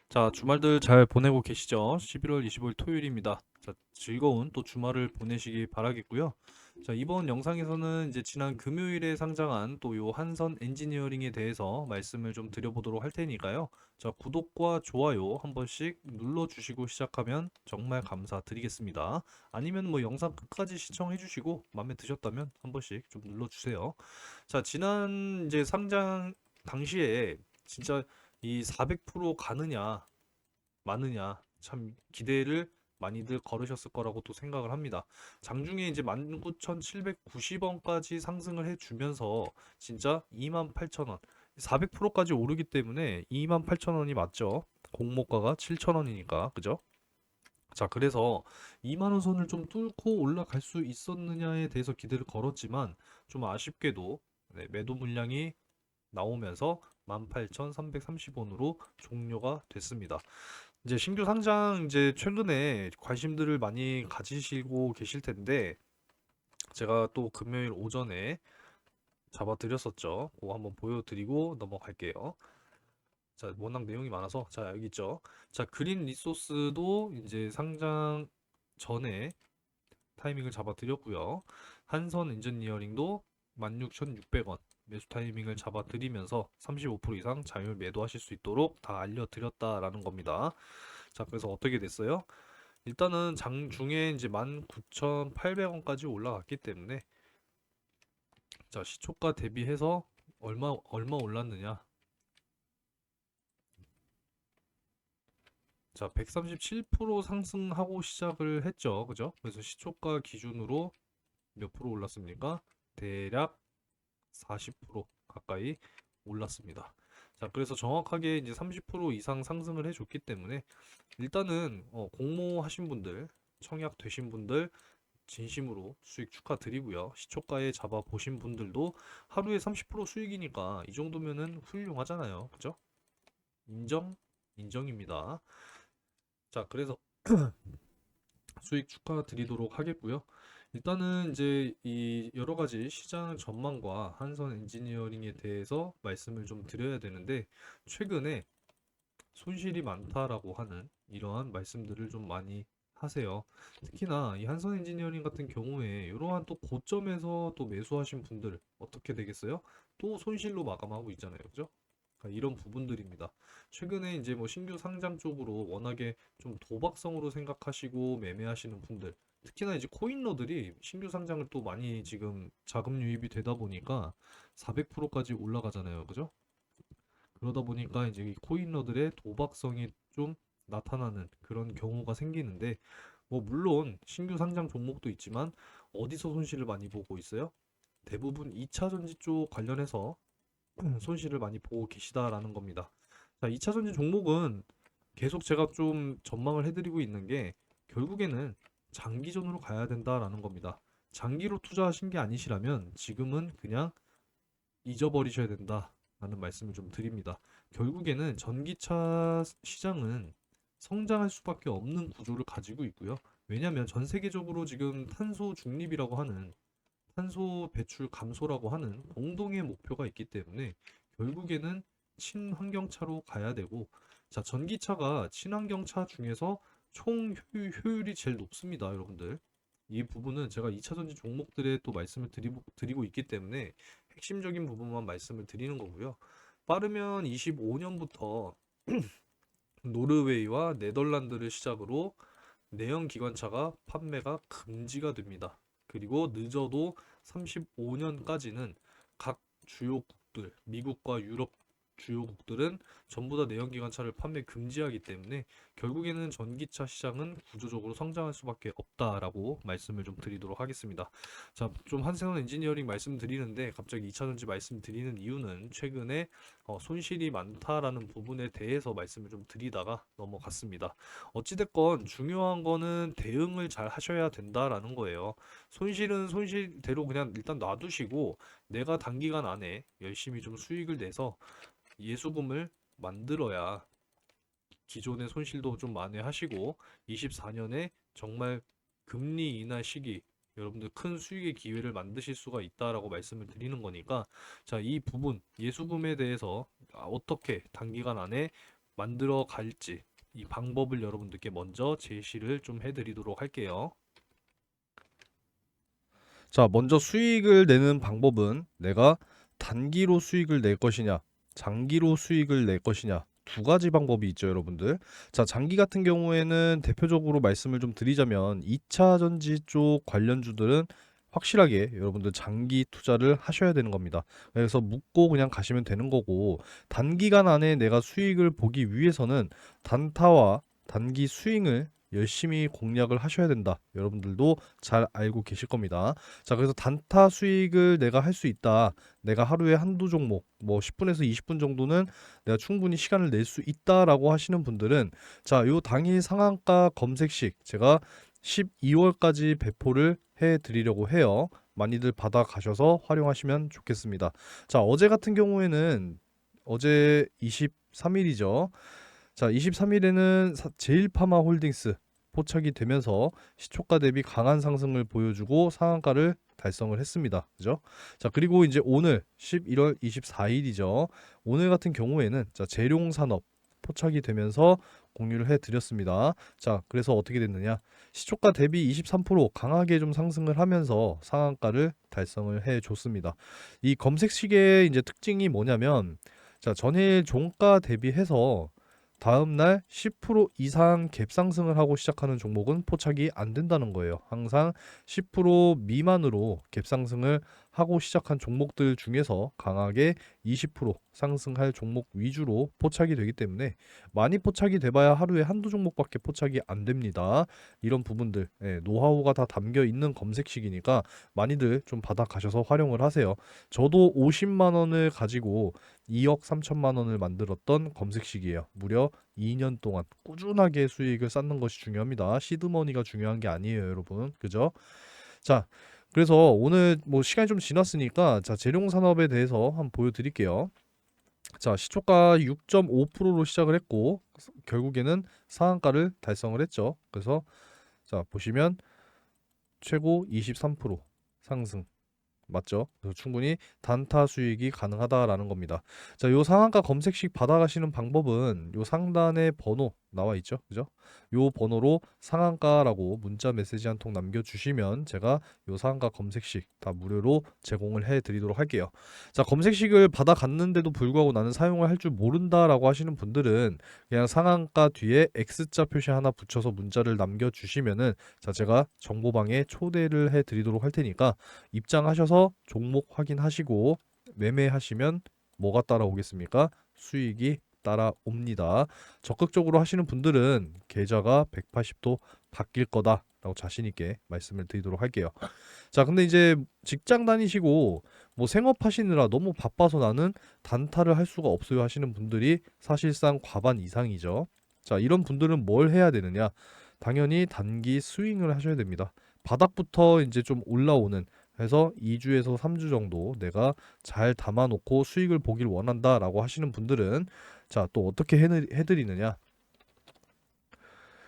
자, 주말들 잘 보내고 계시죠? 11월 25일 토요일입니다. 자, 즐거운 또 주말을 보내시기 바라겠고요. 자, 이번 영상에서는 이제 지난 금요일에 상장한 또 요 한선 엔지니어링에 대해서 말씀을 좀 드려보도록 할 테니까요. 자, 구독과 좋아요 한 번씩 눌러주시고 시작하면 정말 감사드리겠습니다. 아니면 뭐 영상 끝까지 시청해 주시고 마음에 드셨다면 한 번씩 좀 눌러주세요. 자, 지난 이제 상장 당시에 진짜 이 400% 가느냐 마느냐 참 기대를 많이들 걸으셨을 거라고 또 생각을 합니다. 장중에 이제 19,790원까지 상승을 해주면서 진짜 28,000원 400%까지 오르기 때문에 28,000원이 맞죠. 공모가가 7,000원이니까 그죠? 자, 그래서 2만 원 선을 좀 뚫고 올라갈 수 있었느냐에 대해서 기대를 걸었지만 좀 아쉽게도 매도 물량이 나오면서 18,330원으로 종료가 됐습니다. 이제 신규 상장 이제 최근에 관심들을 많이 가지시고 계실 텐데 제가 또 금요일 오전에 잡아드렸었죠. 그거 한번 보여드리고 넘어갈게요. 자, 워낙 내용이 많아서 자, 여기 있죠. 자, 그린 리소스도 이제 상장 전에 타이밍을 잡아드렸고요. 한선 엔지니어링도 16,600원 매수 타이밍을 잡아드리면서 35% 이상 자율 매도하실 수 있도록 다 알려드렸다라는 겁니다. 자, 그래서 어떻게 됐어요? 일단은 장중에 이제 19,800원까지 올라갔기 때문에 자, 시초가 대비해서 얼마 올랐느냐? 자, 137% 상승하고 시작을 했죠. 그죠? 그래서 시초가 기준으로 몇 프로 올랐습니까? 대략 40% 가까이 올랐습니다. 자, 그래서 정확하게 이제 30% 이상 상승을 해줬기 때문에 일단은 공모하신 분들, 청약 되신 분들 진심으로 수익 축하드리고요. 시초가에 잡아 보신 분들도 하루에 30% 수익이니까 이 정도면은 훌륭하잖아요. 그죠? 인정? 인정입니다. 자, 그래서 수익 축하드리도록 하겠고요. 일단은 이제 이 여러 가지 시장 전망과 한선 엔지니어링에 대해서 말씀을 좀 드려야 되는데 최근에 손실이 많다라고 하는 이러한 말씀들을 좀 많이 하세요. 특히나 이 한선 엔지니어링 같은 경우에 이러한 또 고점에서 또 매수하신 분들 어떻게 되겠어요? 또 손실로 마감하고 있잖아요. 그죠? 그러니까 이런 부분들입니다. 최근에 이제 뭐 신규 상장 쪽으로 워낙에 좀 도박성으로 생각하시고 매매하시는 분들, 특히나 이제 코인러들이 신규 상장을 또 많이 지금 자금 유입이 되다 보니까 400%까지 올라가잖아요. 그죠? 그러다 보니까 이제 이 코인러들의 도박성이 좀 나타나는 그런 경우가 생기는데, 뭐 물론 신규 상장 종목도 있지만 어디서 손실을 많이 보고 있어요? 대부분 2차 전지 쪽 관련해서 손실을 많이 보고 계시다라는 겁니다. 자, 2차 전지 종목은 계속 제가 좀 전망을 해드리고 있는 게 결국에는 장기전으로 가야 된다라는 겁니다. 장기로 투자하신 게 아니시라면 지금은 그냥 잊어버리셔야 된다라는 말씀을 좀 드립니다. 결국에는 전기차 시장은 성장할 수밖에 없는 구조를 가지고 있고요. 왜냐하면 전 세계적으로 지금 탄소 중립이라고 하는 탄소 배출 감소라고 하는 공동의 목표가 있기 때문에 결국에는 친환경차로 가야 되고 자, 전기차가 친환경차 중에서 총 효율이 제일 높습니다, 여러분들. 이 부분은 제가 2차 전지 종목들에 또 말씀을 드리고 있기 때문에 핵심적인 부분만 말씀을 드리는 거고요. 빠르면 25년부터 노르웨이와 네덜란드를 시작으로 내연 기관차가 판매가 금지가 됩니다. 그리고 늦어도 35년까지는 각 주요국들, 미국과 유럽 주요국들은 전부 다 내연기관차를 판매 금지하기 때문에 결국에는 전기차 시장은 구조적으로 성장할 수밖에 없다라고 말씀을 좀 드리도록 하겠습니다. 자, 좀 한생원 엔지니어링 말씀드리는데 갑자기 2차전지 말씀드리는 이유는 최근에 손실이 많다라는 부분에 대해서 말씀을 좀 드리다가 넘어갔습니다. 어찌됐건 중요한 거는 대응을 잘 하셔야 된다라는 거예요. 손실은 손실대로 그냥 일단 놔두시고 내가 단기간 안에 열심히 좀 수익을 내서 예수금을 만들어야 기존의 손실도 좀 만회하시고 24년에 정말 금리 인하 시기 여러분들 큰 수익의 기회를 만드실 수가 있다라고 말씀을 드리는 거니까 자, 이 부분 예수금에 대해서 어떻게 단기간 안에 만들어 갈지 이 방법을 여러분들께 먼저 제시를 좀 해드리도록 할게요. 자, 먼저 수익을 내는 방법은 내가 단기로 수익을 낼 것이냐, 장기로 수익을 낼 것이냐, 두 가지 방법이 있죠, 여러분들. 자, 장기 같은 경우에는 대표적으로 말씀을 좀 드리자면 2차 전지 쪽 관련주들은 확실하게 여러분들 장기 투자를 하셔야 되는 겁니다. 그래서 묻고 그냥 가시면 되는 거고, 단기간 안에 내가 수익을 보기 위해서는 단타와 단기 스윙을 열심히 공략을 하셔야 된다. 여러분들도 잘 알고 계실 겁니다. 자, 그래서 단타 수익을 내가 할 수 있다. 내가 하루에 한두 종목, 뭐 10분에서 20분 정도는 내가 충분히 시간을 낼 수 있다라고 하시는 분들은 자, 요 당일 상한가 검색식 제가 12월까지 배포를 해 드리려고 해요. 많이들 받아 가셔서 활용하시면 좋겠습니다. 자, 어제 같은 경우에는 어제 23일이죠. 자, 23일에는 제일파마 홀딩스 포착이 되면서 시초가 대비 강한 상승을 보여주고 상한가를 달성을 했습니다. 그죠? 자, 그리고 이제 오늘 11월 24일이죠. 오늘 같은 경우에는 자, 재룡산업 포착이 되면서 공유를 해 드렸습니다. 자, 그래서 어떻게 됐느냐? 시초가 대비 23% 강하게 좀 상승을 하면서 상한가를 달성을 해 줬습니다. 이 검색식의 이제 특징이 뭐냐면 자, 전일 종가 대비해서 다음날 10% 이상 갭 상승을 하고 시작하는 종목은 포착이 안 된다는 거예요. 항상 10% 미만으로 갭 상승을 하고 시작한 종목들 중에서 강하게 20% 상승할 종목 위주로 포착이 되기 때문에 많이 포착이 돼봐야 하루에 한두 종목밖에 포착이 안 됩니다. 이런 부분들 노하우가 다 담겨 있는 검색식이니까 많이들 좀 받아 가셔서 활용을 하세요. 저도 50만 원을 가지고 2억 3천만 원을 만들었던 검색식이에요. 무려 2년 동안 꾸준하게 수익을 쌓는 것이 중요합니다. 시드머니가 중요한 게 아니에요, 여러분. 그죠? 자, 그래서 오늘 뭐 시간이 좀 지났으니까 자, 재룡산업에 대해서 한번 보여드릴게요. 자, 시초가 6.5%로 시작을 했고 결국에는 상한가를 달성을 했죠. 그래서 자, 보시면 최고 23% 상승. 맞죠? 그래서 충분히 단타 수익이 가능하다라는 겁니다. 자, 요 상한가 검색식 받아가시는 방법은 요 상단에 번호 나와 있죠. 그죠? 요 번호로 상한가라고 문자 메시지 한 통 남겨주시면 제가 요 상한가 검색식 다 무료로 제공을 해드리도록 할게요. 자, 검색식을 받아갔는데도 불구하고 나는 사용을 할 줄 모른다라고 하시는 분들은 그냥 상한가 뒤에 X자 표시 하나 붙여서 문자를 남겨주시면은 자, 제가 정보방에 초대를 해드리도록 할 테니까 입장하셔서 종목 확인하시고 매매하시면 뭐가 따라오겠습니까? 수익이 따라옵니다. 적극적으로 하시는 분들은 계좌가 180도 바뀔 거다라고 자신 있게 말씀을 드리도록 할게요. 자, 근데 이제 직장 다니시고 뭐 생업하시느라 너무 바빠서 나는 단타를 할 수가 없어요 하시는 분들이 사실상 과반 이상이죠. 자, 이런 분들은 뭘 해야 되느냐? 당연히 단기 스윙을 하셔야 됩니다. 바닥부터 이제 좀 올라오는 해서 2주에서 3주 정도 내가 잘 담아놓고 수익을 보길 원한다라고 하시는 분들은 자, 또 어떻게 해드리느냐?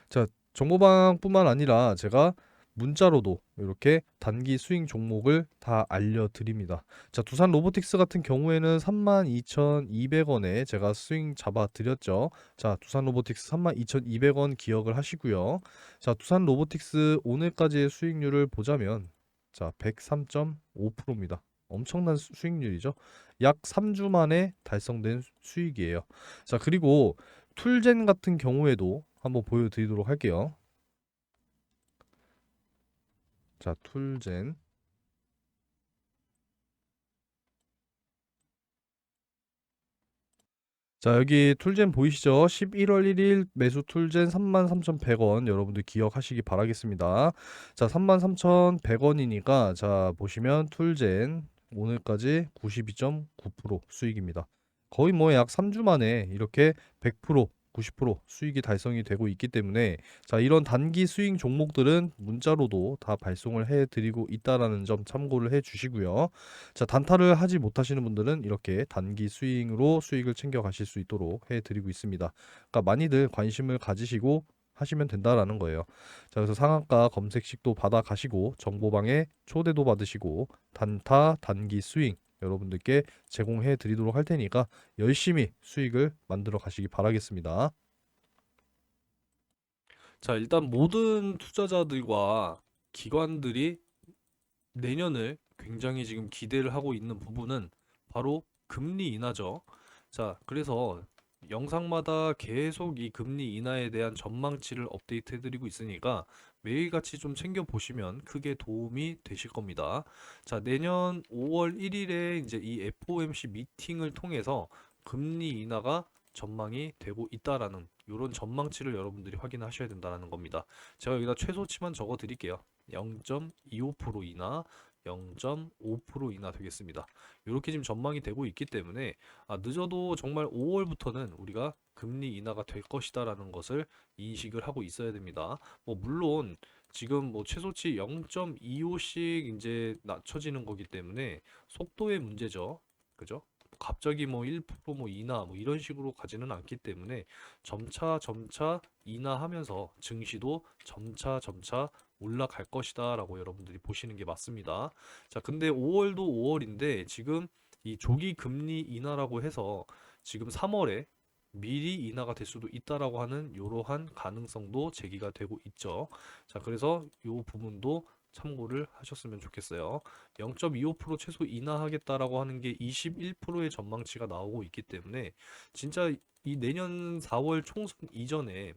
자, 정보방뿐만 아니라 제가 문자로도 이렇게 단기 스윙 종목을 다 알려드립니다. 자, 두산 로보틱스 같은 경우에는 32,200원에 제가 스윙 잡아 드렸죠. 자, 두산 로보틱스 32,200원 기억을 하시고요. 자, 두산 로보틱스 오늘까지의 수익률을 보자면 자, 103.5%입니다. 엄청난 수익률이죠. 약 3주 만에 달성된 수익이에요. 자, 그리고 툴젠 같은 경우에도 한번 보여드리도록 할게요. 자, 툴젠. 자, 여기 툴젠 보이시죠? 11월 1일 매수 툴젠 33,100원 여러분들 기억하시기 바라겠습니다. 자, 33,100원이니까 자, 보시면 툴젠 오늘까지 92.9% 수익입니다. 거의 뭐 약 3주 만에 이렇게 100% 90% 수익이 달성이 되고 있기 때문에 자, 이런 단기 수익 종목들은 문자로도 다 발송을 해 드리고 있다라는 점 참고를 해 주시고요. 자, 단타를 하지 못하시는 분들은 이렇게 단기 스윙으로 수익을 챙겨 가실 수 있도록 해 드리고 있습니다. 그러니까 많이들 관심을 가지시고 하시면 된다라는 거예요. 자, 그래서 상한가 검색식도 받아 가시고 정보방에 초대도 받으시고 단타 단기 스윙 여러분들께 제공해 드리도록 할 테니까 열심히 수익을 만들어 가시기 바라겠습니다. 자, 일단 모든 투자자들과 기관들이 내년을 굉장히 지금 기대를 하고 있는 부분은 바로 금리 인하죠. 자, 그래서 영상마다 계속 이 금리 인하에 대한 전망치를 업데이트 해드리고 있으니까 매일같이 좀 챙겨 보시면 크게 도움이 되실 겁니다. 자, 내년 5월 1일에 이제 이 FOMC 미팅을 통해서 금리 인하가 전망이 되고 있다라는 이런 전망치를 여러분들이 확인하셔야 된다는 겁니다. 제가 여기다 최소치만 적어 드릴게요. 0.25% 인하, 0.5% 인하 되겠습니다. 이렇게 지금 전망이 되고 있기 때문에 늦어도 정말 5월부터는 우리가 금리 인하가 될 것이다라는 것을 인식을 하고 있어야 됩니다. 뭐 물론 지금 뭐 최소치 0.25씩 이제 낮춰지는 거기 때문에 속도의 문제죠. 그죠? 갑자기 뭐 1%뭐 인하 뭐 이런 식으로 가지는 않기 때문에 점차 점차 인하하면서 증시도 점차 점차 올라갈 것이다 라고 여러분들이 보시는 게 맞습니다. 자, 근데 5월도 5월인데 지금 이 조기 금리 인하라고 해서 지금 3월에 미리 인하가 될 수도 있다라고 하는 이러한 가능성도 제기가 되고 있죠. 자, 그래서 이 부분도 참고를 하셨으면 좋겠어요. 0.25% 최소 인하하겠다라고 하는 게 21%의 전망치가 나오고 있기 때문에 진짜 이 내년 4월 총선 이전에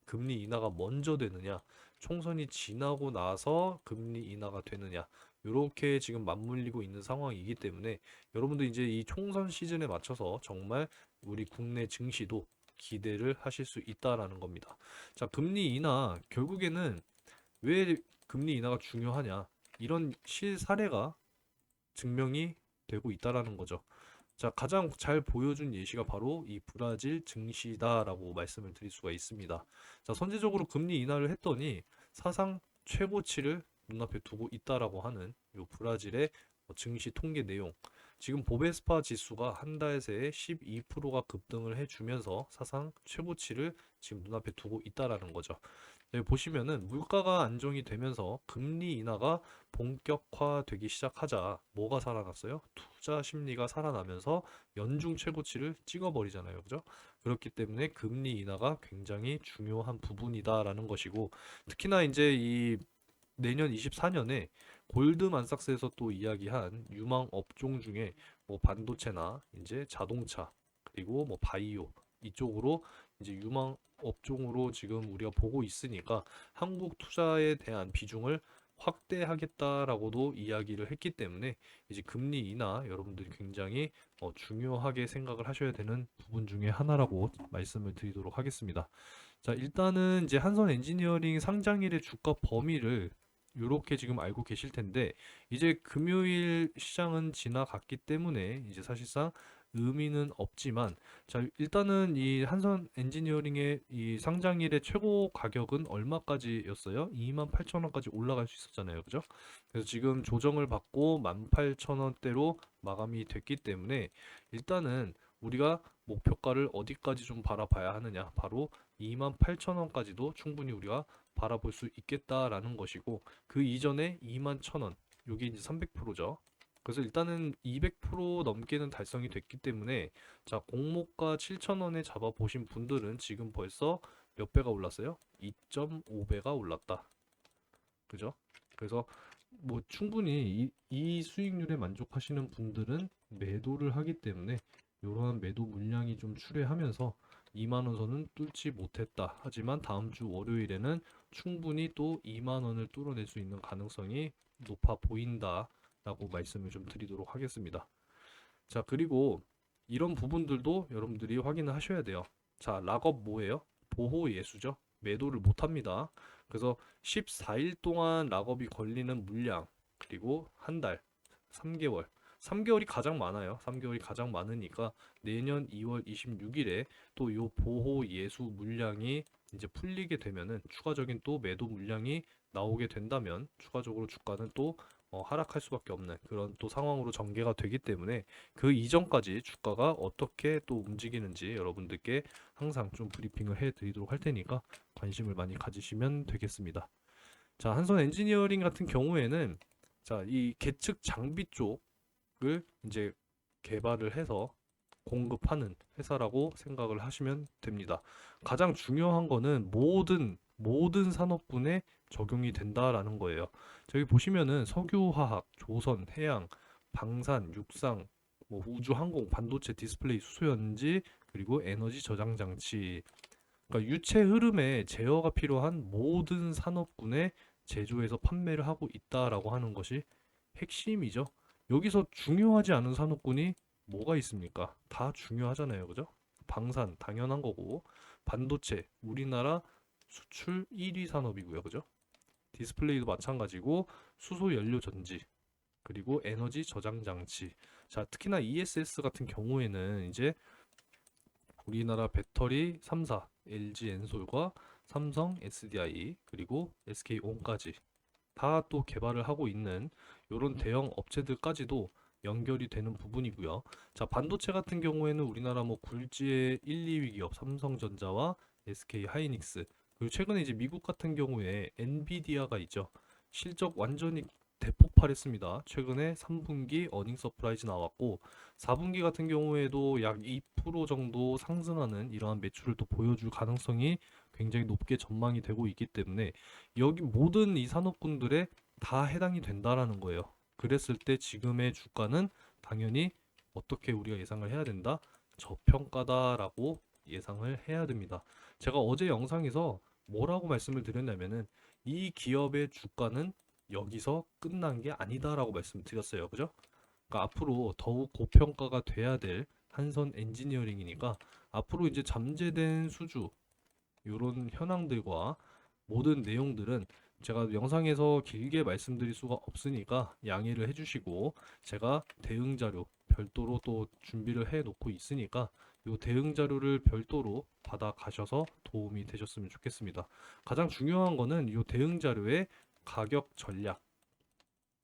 금리 인하가 먼저 되느냐, 총선이 지나고 나서 금리 인하가 되느냐, 이렇게 지금 맞물리고 있는 상황이기 때문에 여러분들 이제 이 총선 시즌에 맞춰서 정말 우리 국내 증시도 기대를 하실 수 있다라는 겁니다. 자, 금리 인하 결국에는 왜 금리 인하가 중요하냐? 이런 실사례가 증명이 되고 있다라는 거죠. 자, 가장 잘 보여준 예시가 바로 이 브라질 증시다라고 말씀을 드릴 수가 있습니다. 자, 선제적으로 금리 인하를 했더니 사상 최고치를 눈앞에 두고 있다라고 하는 이 브라질의 증시 통계 내용. 지금 보베스파 지수가 한 달 새에 12%가 급등을 해주면서 사상 최고치를 지금 눈앞에 두고 있다라는 거죠. 여기 보시면은 물가가 안정이 되면서 금리 인하가 본격화되기 시작하자 뭐가 살아났어요? 투자 심리가 살아나면서 연중 최고치를 찍어버리잖아요. 그죠? 그렇기 때문에 금리 인하가 굉장히 중요한 부분이다라는 것이고 특히나 이제 이 내년 24년에 골드만삭스에서 또 이야기한 유망 업종 중에 뭐 반도체나 이제 자동차 그리고 뭐 바이오 이쪽으로 이제 유망 업종으로 지금 우리가 보고 있으니까 한국 투자에 대한 비중을 확대하겠다라고도 이야기를 했기 때문에 이제 금리 인하 여러분들이 굉장히 중요하게 생각을 하셔야 되는 부분 중에 하나라고 말씀을 드리도록 하겠습니다. 자, 일단은 이제 한선 엔지니어링 상장일의 주가 범위를 이렇게 지금 알고 계실 텐데 이제 금요일 시장은 지나갔기 때문에 이제 사실상 의미는 없지만 자, 일단은 이 한선 엔지니어링의 이 상장일의 최고 가격은 얼마까지였어요? 28,000원까지 올라갈 수 있었잖아요. 그죠? 그래서 지금 조정을 받고 18,000원대로 마감이 됐기 때문에 일단은 우리가 목표가를 어디까지 좀 바라봐야 하느냐? 바로 28,000원까지도 충분히 우리가 바라볼 수 있겠다라는 것이고 그 이전에 21,000원 요게 이제 300%죠. 그래서 일단은 200% 넘게는 달성이 됐기 때문에 자, 공모가 7,000원에 잡아 보신 분들은 지금 벌써 몇 배가 올랐어요? 2.5배가 올랐다. 그죠? 그래서 뭐 충분히 이 수익률에 만족하시는 분들은 매도를 하기 때문에 이러한 매도 물량이 좀 출회하면서 2만 원 선은 뚫지 못했다. 하지만 다음 주 월요일에는 충분히 또 2만 원을 뚫어낼 수 있는 가능성이 높아 보인다라고 말씀을 좀 드리도록 하겠습니다. 자, 그리고 이런 부분들도 여러분들이 확인을 하셔야 돼요. 자, 락업 뭐예요? 보호 예수죠. 매도를 못 합니다. 그래서 14일 동안 락업이 걸리는 물량, 그리고 한 달, 3개월. 3개월이 가장 많아요. 3개월이 가장 많으니까 내년 2월 26일에 또 요 보호 예수 물량이 이제 풀리게 되면은 추가적인 또 매도 물량이 나오게 된다면 추가적으로 주가는 또 하락할 수밖에 없는 그런 또 상황으로 전개가 되기 때문에 그 이전까지 주가가 어떻게 또 움직이는지 여러분들께 항상 좀 브리핑을 해 드리도록 할 테니까 관심을 많이 가지시면 되겠습니다. 자, 한선 엔지니어링 같은 경우에는 자, 이 계측 장비 쪽 주식을 이제 개발을 해서 공급하는 회사라고 생각을 하시면 됩니다. 가장 중요한 거는 모든 산업군에 적용이 된다라는 거예요. 저기 보시면은 석유화학, 조선, 해양, 방산, 육상, 뭐 우주, 항공, 반도체, 디스플레이, 수소연지, 그리고 에너지 저장 장치. 그러니까 유체 흐름에 제어가 필요한 모든 산업군에 제조해서 판매를 하고 있다라고 하는 것이 핵심이죠. 여기서 중요하지 않은 산업군이 뭐가 있습니까? 다 중요하잖아요. 그죠? 방산 당연한 거고, 반도체 우리나라 수출 1위 산업이고요. 그죠? 디스플레이도 마찬가지고, 수소 연료 전지, 그리고 에너지 저장 장치. 자, 특히나 ESS 같은 경우에는 이제 우리나라 배터리 3사, LG 엔솔과 삼성 SDI, 그리고 SK온까지 다 또 개발을 하고 있는 이런 대형 업체들까지도 연결이 되는 부분이고요. 자, 반도체 같은 경우에는 우리나라 뭐 굴지의 1, 2위 기업 삼성전자와 SK 하이닉스, 그리고 최근에 이제 미국 같은 경우에 엔비디아가 있죠. 실적 완전히 대폭발했습니다. 최근에 3분기 어닝 서프라이즈 나왔고 4분기 같은 경우에도 약 2% 정도 상승하는 이러한 매출을 또 보여줄 가능성이 굉장히 높게 전망이 되고 있기 때문에 여기 모든 이 산업군들에 다 해당이 된다라는 거예요. 그랬을 때 지금의 주가는 당연히 어떻게 우리가 예상을 해야 된다? 저평가다라고 예상을 해야 됩니다. 제가 어제 영상에서 뭐라고 말씀을 드렸냐면은 이 기업의 주가는 여기서 끝난 게 아니다라고 말씀드렸어요. 그죠? 그러니까 앞으로 더욱 고평가가 돼야 될 한선 엔지니어링이니까 앞으로 이제 잠재된 수주 이런 현황들과 모든 내용들은 제가 영상에서 길게 말씀드릴 수가 없으니까 양해를 해주시고 제가 대응 자료 별도로 또 준비를 해 놓고 있으니까 이 대응 자료를 별도로 받아 가셔서 도움이 되셨으면 좋겠습니다. 가장 중요한 거는 이 대응 자료의 가격 전략.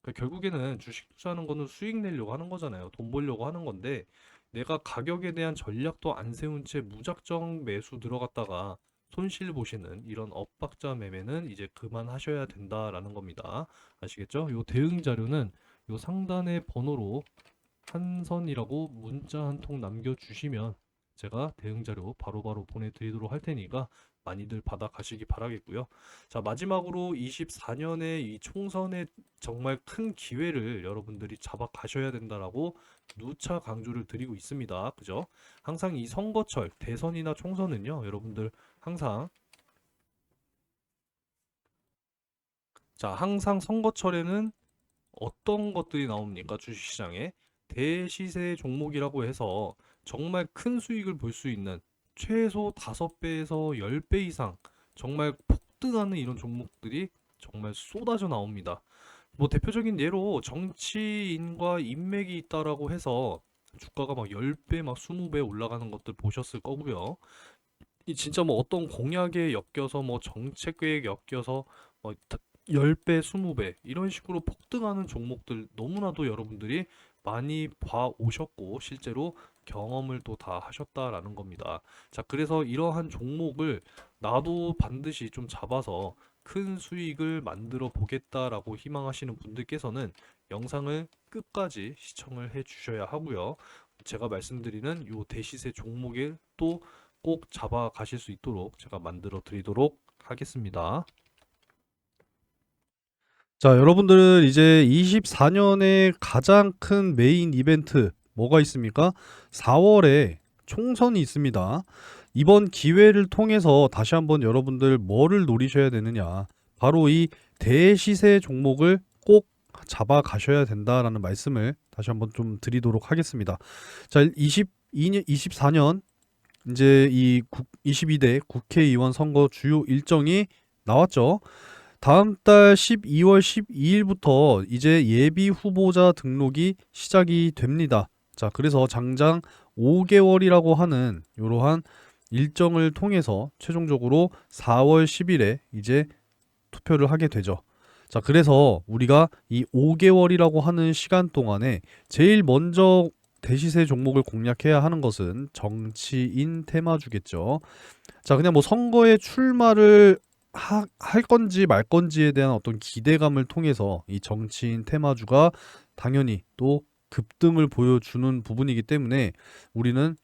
그러니까 결국에는 주식 투자하는 거는 수익 내려고 하는 거잖아요. 돈 벌려고 하는 건데 내가 가격에 대한 전략도 안 세운 채 무작정 매수 들어갔다가 손실 보시는 이런 엇박자 매매는 이제 그만하셔야 된다라는 겁니다. 아시겠죠? 요 대응 자료는 요 상단의 번호로 한선이라고 문자 한 통 남겨주시면 제가 대응 자료 바로바로 보내드리도록 할 테니까 많이들 받아 가시기 바라겠고요. 자, 마지막으로 24년의 이 총선에 정말 큰 기회를 여러분들이 잡아 가셔야 된다라고 누차 강조를 드리고 있습니다. 그죠? 항상 이 선거철, 대선이나 총선은요, 여러분들 항상 항상 선거철에는 어떤 것들이 나옵니까? 주식시장에 대시세 종목이라고 해서 정말 큰 수익을 볼 수 있는 최소 5배에서 10배 이상 정말 폭등하는 이런 종목들이 정말 쏟아져 나옵니다. 뭐 대표적인 예로 정치인과 인맥이 있다라고 해서 주가가 막 10배, 막 20배 올라가는 것들 보셨을 거고요. 이 진짜 뭐 어떤 공약에 엮여서 뭐 정책 계획에 엮여서 뭐 10배, 20배 이런 식으로 폭등하는 종목들 너무나도 여러분들이 많이 봐 오셨고 실제로 경험을 또 다 하셨다라는 겁니다. 자, 그래서 이러한 종목을 나도 반드시 좀 잡아서 큰 수익을 만들어 보겠다라고 희망하시는 분들께서는 영상을 끝까지 시청을 해 주셔야 하고요. 제가 말씀드리는 요 대시세 종목에 또 꼭 잡아 가실 수 있도록 제가 만들어 드리도록 하겠습니다. 자, 여러분들은 이제 24년의 가장 큰 메인 이벤트 뭐가 있습니까? 4월에 총선이 있습니다. 이번 기회를 통해서 다시 한번 여러분들 뭐를 노리셔야 되느냐? 바로 이 대시세 종목을 꼭 잡아 가셔야 된다라는 말씀을 다시 한번 좀 드리도록 하겠습니다. 자, 24년 이제 22대 국회의원 선거 주요 일정이 나왔죠. 다음 달 12월 12일부터 이제 예비 후보자 등록이 시작이 됩니다. 자, 그래서 장장 5개월이라고 하는 이러한 일정을 통해서 최종적으로 4월 10일에 이제 투표를 하게 되죠. 자, 그래서 우리가 이 5개월이라고 하는 시간 동안에 제일 먼저 대시세 종목을 공략해야 하는 것은 정치인 테마주겠죠. 자, 그냥 뭐 선거에 출마를 할 건지 말 건지에 대한 어떤 기대감을 통해서 이 정치인 테마주가 당연히 또 급등을 보여주는 부분이기 때문에 우리는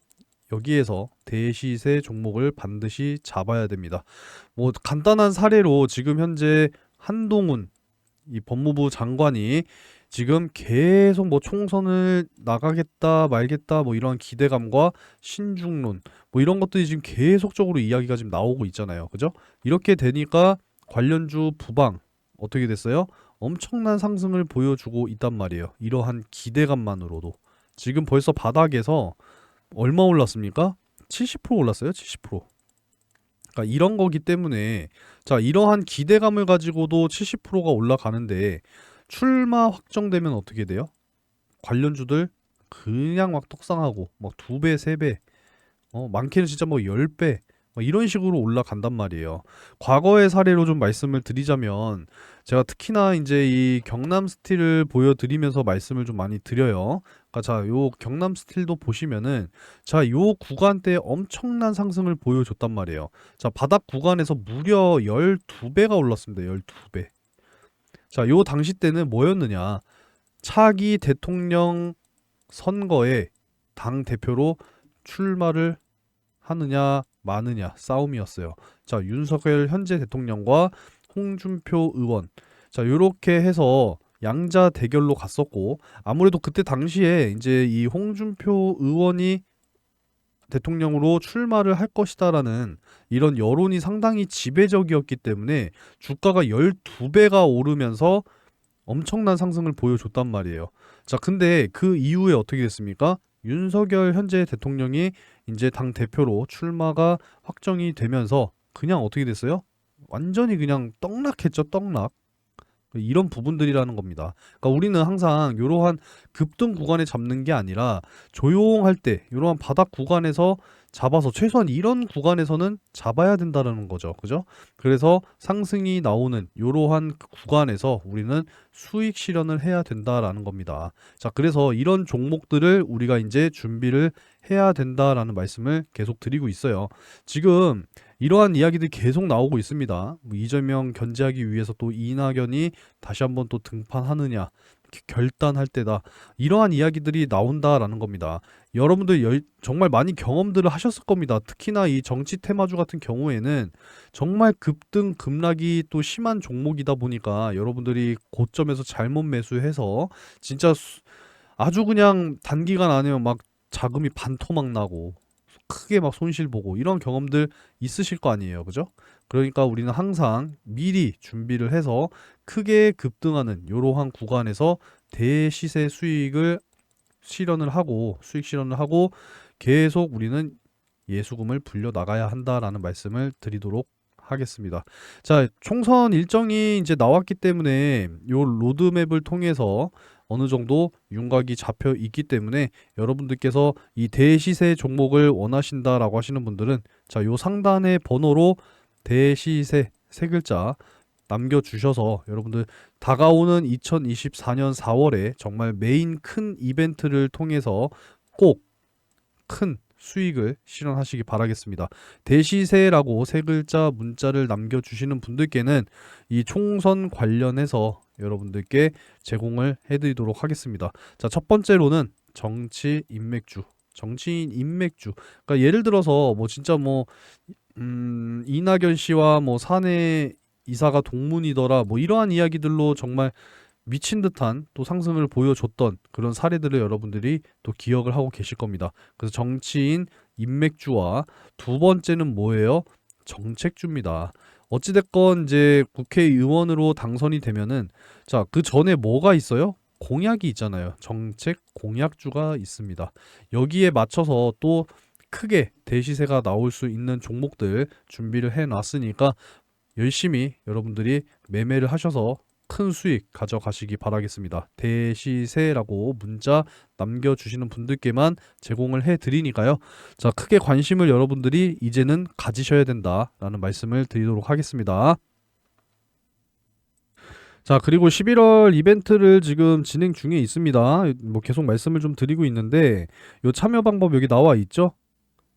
여기에서 대시세 종목을 반드시 잡아야 됩니다. 뭐 간단한 사례로 지금 현재 한동훈 이 법무부 장관이 지금 계속 뭐 총선을 나가겠다 말겠다 뭐 이런 기대감과 신중론 뭐 이런 것들이 지금 계속적으로 이야기가 지금 나오고 있잖아요. 그죠? 이렇게 되니까 관련주 부방 어떻게 됐어요? 엄청난 상승을 보여주고 있단 말이에요. 이러한 기대감만으로도 지금 벌써 바닥에서 얼마 올랐습니까? 70% 올랐어요. 70%. 그러니까 이런 거기 때문에 자, 이러한 기대감을 가지고도 70%가 올라가는데 출마 확정되면 어떻게 돼요? 관련주들 그냥 막 떡상하고 막 2배, 3배, 많게는 진짜 뭐 10배 이런 식으로 올라간단 말이에요. 과거의 사례로 좀 말씀을 드리자면 제가 특히나 이제 이 경남 스틸을 보여드리면서 말씀을 좀 많이 드려요. 그러니까 자, 요 경남 스틸도 보시면은 자, 요 구간대에 엄청난 상승을 보여줬단 말이에요. 자, 바닥 구간에서 무려 12배가 올랐습니다. 12배. 자, 요 당시 때는 뭐였느냐? 차기 대통령 선거에 당 대표로 출마를 하느냐 마느냐 싸움이었어요. 자, 윤석열 현재 대통령과 홍준표 의원. 자, 요렇게 해서 양자 대결로 갔었고 아무래도 그때 당시에 이제 이 홍준표 의원이 대통령으로 출마를 할 것이다라는 이런 여론이 상당히 지배적이었기 때문에 주가가 12배가 오르면서 엄청난 상승을 보여줬단 말이에요. 자, 근데 그 이후에 어떻게 됐습니까? 윤석열 현재 대통령이 이제 당 대표로 출마가 확정이 되면서 그냥 어떻게 됐어요? 완전히 그냥 떡락했죠, 떡락. 이런 부분들이라는 겁니다. 그러니까 우리는 항상 이러한 급등 구간에 잡는 게 아니라 조용할 때 이러한 바닥 구간에서 잡아서 최소한 이런 구간에서는 잡아야 된다는 거죠. 그죠? 그래서 상승이 나오는 이러한 구간에서 우리는 수익 실현을 해야 된다라는 겁니다. 자, 그래서 이런 종목들을 우리가 이제 준비를 해야 된다라는 말씀을 계속 드리고 있어요. 지금 이러한 이야기들이 계속 나오고 있습니다. 뭐 이재명 견제하기 위해서 또 이낙연이 다시 한번 또 등판하느냐 결단할 때다. 이러한 이야기들이 나온다라는 겁니다. 여러분들 정말 많이 경험들을 하셨을 겁니다. 특히나 이 정치 테마주 같은 경우에는 정말 급등 급락이 또 심한 종목이다 보니까 여러분들이 고점에서 잘못 매수해서 진짜 아주 그냥 단기간 안에 막 자금이 반토막 나고 크게 막 손실 보고 이런 경험들 있으실 거 아니에요. 그죠? 그러니까 우리는 항상 미리 준비를 해서 크게 급등하는 이러한 구간에서 대시세 수익을 실현을 하고 수익 실현을 하고 계속 우리는 예수금을 불려 나가야 한다라는 말씀을 드리도록 하겠습니다. 자, 총선 일정이 이제 나왔기 때문에 요 로드맵을 통해서 어느 정도 윤곽이 잡혀 있기 때문에 여러분들께서 이 대시세 종목을 원하신다라고 하시는 분들은 자, 요 상단의 번호로 대시세 세 글자 남겨주셔서 여러분들 다가오는 2024년 4월에 정말 메인 큰 이벤트를 통해서 꼭 큰 수익을 실현하시기 바라겠습니다. 대시세라고 세 글자 문자를 남겨주시는 분들께는 이 총선 관련해서 여러분들께 제공을 해드리도록 하겠습니다. 자, 첫 번째로는 정치 인맥주. 정치인 인맥주. 그러니까 예를 들어서 뭐 진짜 뭐 이낙연 씨와 뭐 사내 이사가 동문이더라 뭐 이러한 이야기들로 정말 미친 듯한 또 상승을 보여줬던 그런 사례들을 여러분들이 또 기억을 하고 계실 겁니다. 그래서 정치인 인맥주와 두 번째는 뭐예요? 정책주입니다. 어찌됐건 이제 국회의원으로 당선이 되면은 자, 그 전에 뭐가 있어요? 공약이 있잖아요. 정책 공약주가 있습니다. 여기에 맞춰서 또 크게 대시세가 나올 수 있는 종목들 준비를 해 놨으니까 열심히 여러분들이 매매를 하셔서 큰 수익 가져가시기 바라겠습니다. 대시세라고 문자 남겨주시는 분들께만 제공을 해드리니까요. 자, 크게 관심을 여러분들이 이제는 가지셔야 된다라는 말씀을 드리도록 하겠습니다. 자, 그리고 11월 이벤트를 지금 진행 중에 있습니다. 뭐 계속 말씀을 좀 드리고 있는데 요 참여 방법 여기 나와 있죠?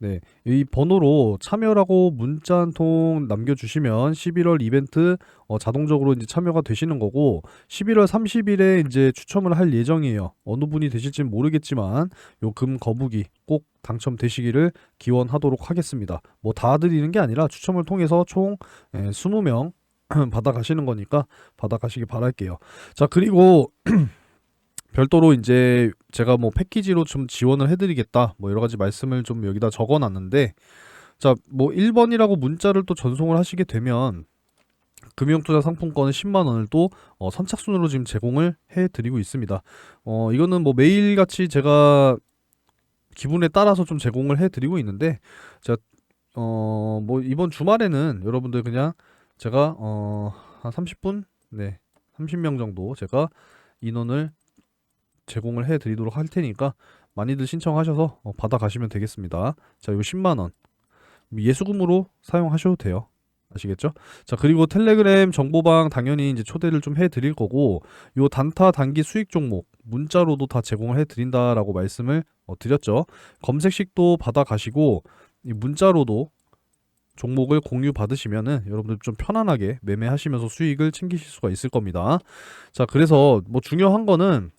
네, 이 번호로 참여라고 문자 한 통 남겨주시면 11월 이벤트 자동적으로 이제 참여가 되시는 거고 11월 30일에 이제 추첨을 할 예정이에요. 어느 분이 되실지는 모르겠지만 요 금 거북이 꼭 당첨되시기를 기원하도록 하겠습니다. 뭐 다 드리는 게 아니라 추첨을 통해서 총 20명 받아가시는 거니까 받아가시기 바랄게요. 자, 그리고 별도로 이제 제가 뭐 패키지로 좀 지원을 해드리겠다 뭐 여러 가지 말씀을 좀 여기다 적어놨는데 자 뭐 1번이라고 문자를 또 전송을 하시게 되면 금융투자 상품권은 10만 원을 또 선착순으로 지금 제공을 해드리고 있습니다. 이거는 뭐 매일같이 제가 기분에 따라서 좀 제공을 해드리고 있는데 제가 뭐 이번 주말에는 여러분들 그냥 제가 한 30분 네 30명 정도 제가 인원을 제공을 해드리도록 할 테니까 많이들 신청하셔서 받아가시면 되겠습니다. 자, 요 10만 원 예수금으로 사용하셔도 돼요. 아시겠죠? 자, 그리고 텔레그램 정보방 당연히 이제 초대를 좀 해드릴 거고 요 단타 단기 수익 종목 문자로도 다 제공을 해드린다라고 말씀을 드렸죠. 검색식도 받아가시고 이 문자로도 종목을 공유 받으시면은 여러분들 좀 편안하게 매매하시면서 수익을 챙기실 수가 있을 겁니다. 자, 그래서 뭐 중요한 거는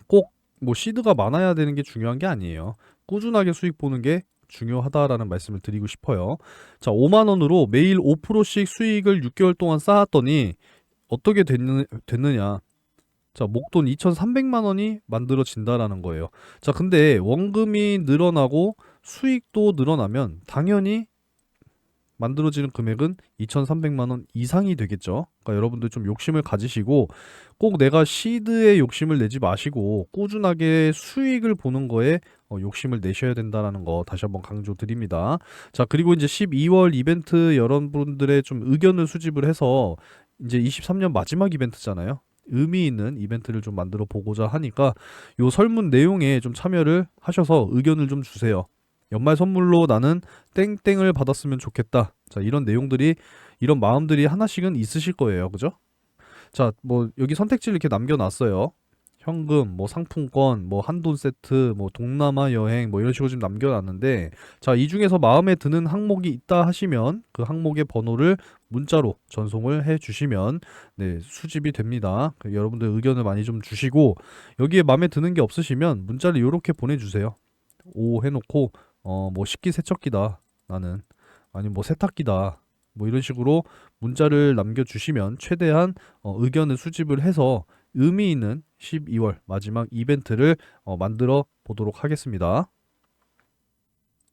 꼭 뭐 시드가 많아야 되는 게 중요한 게 아니에요. 꾸준하게 수익 보는 게 중요하다라는 말씀을 드리고 싶어요. 자, 5만 원으로 매일 5%씩 수익을 6개월 동안 쌓았더니 어떻게 됐느냐? 자, 목돈 2,300만 원이 만들어진다라는 거예요. 자, 근데 원금이 늘어나고 수익도 늘어나면 당연히 만들어지는 금액은 2,300만 원 이상이 되겠죠. 그러니까 여러분들 좀 욕심을 가지시고 꼭 내가 시드에 욕심을 내지 마시고 꾸준하게 수익을 보는 거에 욕심을 내셔야 된다는 거 다시 한번 강조드립니다. 자, 그리고 이제 12월 이벤트 여러분들의 좀 의견을 수집을 해서 이제 23년 마지막 이벤트잖아요. 의미 있는 이벤트를 좀 만들어 보고자 하니까 요 설문 내용에 좀 참여를 하셔서 의견을 좀 주세요. 연말 선물로 나는 땡땡을 받았으면 좋겠다. 자, 이런 내용들이, 이런 마음들이 하나씩은 있으실 거예요. 그죠? 자, 뭐, 여기 선택지를 이렇게 남겨놨어요. 현금, 뭐, 상품권, 뭐, 한돈 세트, 뭐, 동남아 여행, 뭐, 이런 식으로 지금 남겨놨는데, 자, 이 중에서 마음에 드는 항목이 있다 하시면, 그 항목의 번호를 문자로 전송을 해 주시면, 네, 수집이 됩니다. 여러분들 의견을 많이 좀 주시고, 여기에 마음에 드는 게 없으시면, 문자를 이렇게 보내주세요. 오 해놓고 뭐 식기세척기다 나는 아니면 뭐 세탁기다 뭐 이런 식으로 문자를 남겨주시면 최대한 의견을 수집을 해서 의미 있는 12월 마지막 이벤트를 만들어 보도록 하겠습니다.